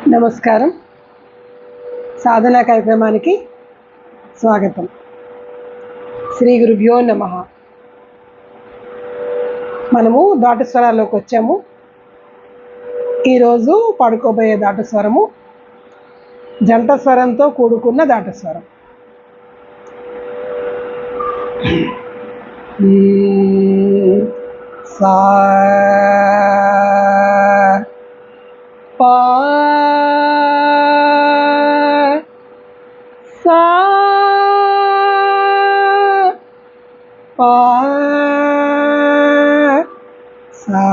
నమస్కారం. సాధనా కార్యక్రమానికి స్వాగతం. శ్రీ గురుభ్యో నమః. మనము దాటు స్వరాల్లోకి వచ్చాము. ఈరోజు పాడుకోబోయే దాటు స్వరము జంట స్వరంతో కూడుకున్న దాటు స్వరం. సా పా సా పా సా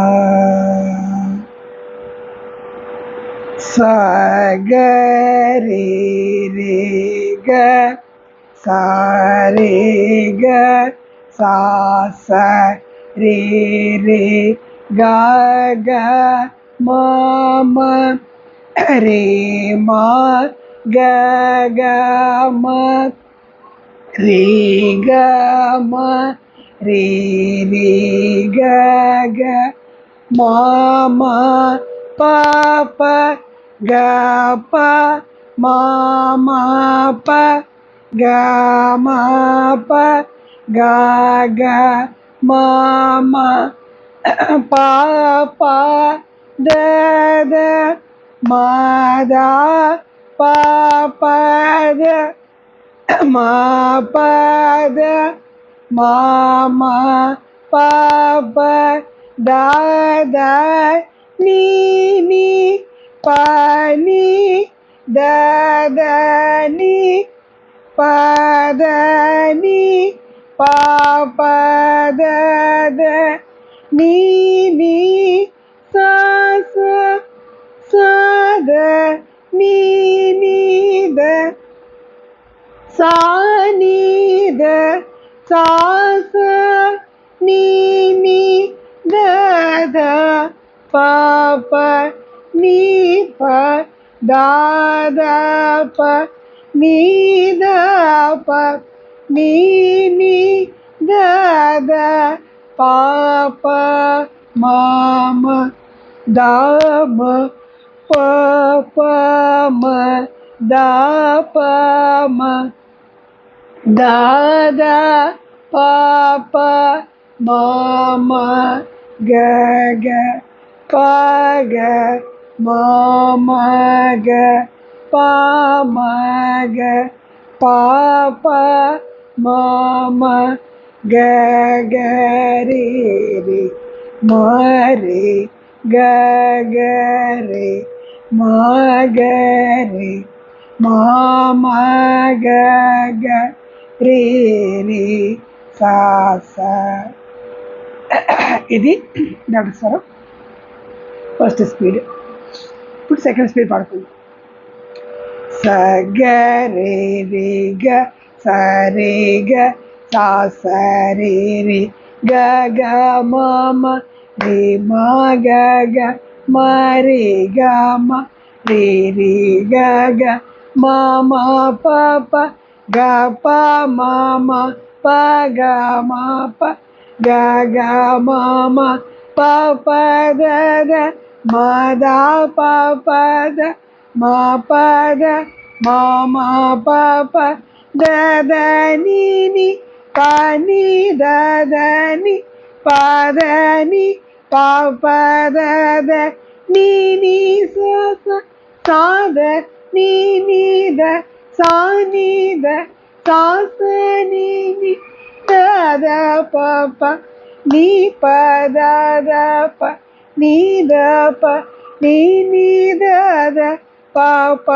సా గ రే రే గ సా రే గ సా సా రే రే గ గ మా మా రే మా గ గ మా రే గ మా రే రే గ గ మా మా పా పా గ పా మా మా పా గ మా పా గ గ మా మా పా పా ద ద మా దా పా పా ద మా పా ద మా మా పా పా దా దా నీ నీ పా నీ దా దా నీ పా దా నీ పా పా దా దా నీ నీ సా సా సా ద నీ నీ ద సా నీ ద సా సా నీ నీ ద ద పా పా నీ పా దా దా పా నీ ద పా నీ నీ ద ద పా పా మా మా దా మా పా పా మా దా పా మా దా దా పా పా మా మా గ గ పా గ మా మా గ పా మా గ పా పా మా మా గ గ రే రే మా రే గ గ రే మా గ రే మా మా గ గ రే రే సా సా. ఇది దాటు స్వరం ఫస్ట్ స్పీడ్. ఇప్పుడు సెకండ్ స్పీడ్ పాడుకుందాం. స గ రే రే గ స రే గ సా స రే రే గ గ మా మా రే మా గ గ మా రే గ మా రే రే గ గ మా మా ప ప గ ప మా మా ప గ మా ప గ గ మా మా ప ప ద ద మా దా ప ప ద మా ప ద మా మా ప ప ద ద నీ నీ ప నీ ద ద నీ ప ద నీ ప ప ద ద నీ నీ స స సా ద నీ నీ ద సా నీ ద సా స నీ నీ ద ద ప ప నీ ప ద ద ప నీ ద ప నీ నీ ద ద ప ప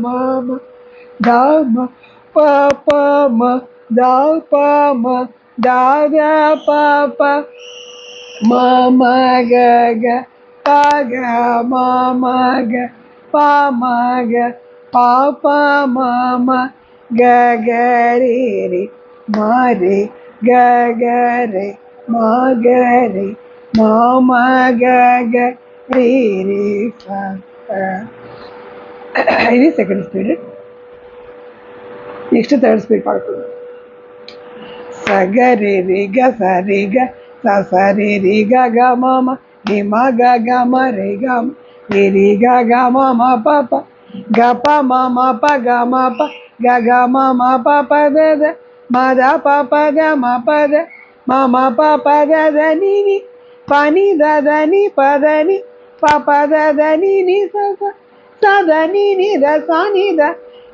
మ మ ద మ ప ప మ ద ప మ ద ద ప ప మ మ గ గ ప గ మ మ గ ప మ గ ప ప మ మ గ గ రే రే మా రే గ గ రే మా గ రే మా మ గ గ రే రే సా సా. ఇది second speed. Next third speed పాడుకుందాం. స గ రే రే గ స రే గ స స రే రే గ గ మ మ రే మ గ గ మ రే గ మ రి రి గ గ మ మ ప ప గ ప మ మ ప గ మ ప గ గ మ మ ప ప ద ద మ ద ప ప గ మ ప ద మ మ ప ప ద ద ని ని ప ని ద ద ని ప ద ని ప ప ద ద ని ని స స స ద ని ని ద స ని ద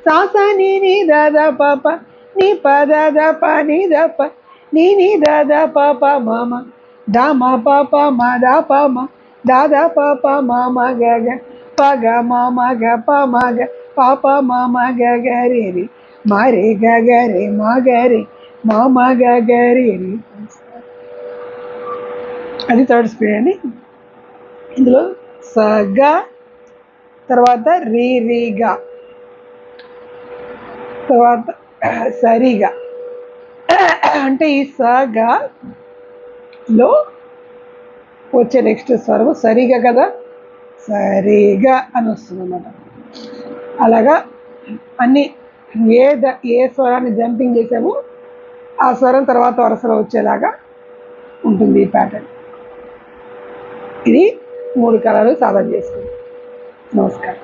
స స ని ని ద ద ప ప ని ప ద ద ప ని ద ప ని ని ద ద ప ప మ మ ద మ ప ప మ ద ప మ ద ద ప ప మ మ గ గ ప గ మ మ గ ప మ గ ప ప మ మ గ గ రి రి మ రి గ గ రి మ గ రి మ మ గ గ రి రి. అది థర్డ్ స్పీడ్ అండి. ఇందులో స గ తర్వాత రి రి గ తర్వాత సరిగా అంటే ఈ స గ లో వచ్చే నెక్స్ట్ స్వరం సరిగా కదా, సరిగా అని వస్తుంది అన్నమాట. అలాగా అన్ని ఏ స్వరాన్ని జంపింగ్ చేసామో ఆ స్వరం తర్వాత వరుసలో వచ్చేలాగా ఉంటుంది ఈ ప్యాటర్న్. ఇది 3 కళలు సాధన చేసుకుంది. నమస్కారం.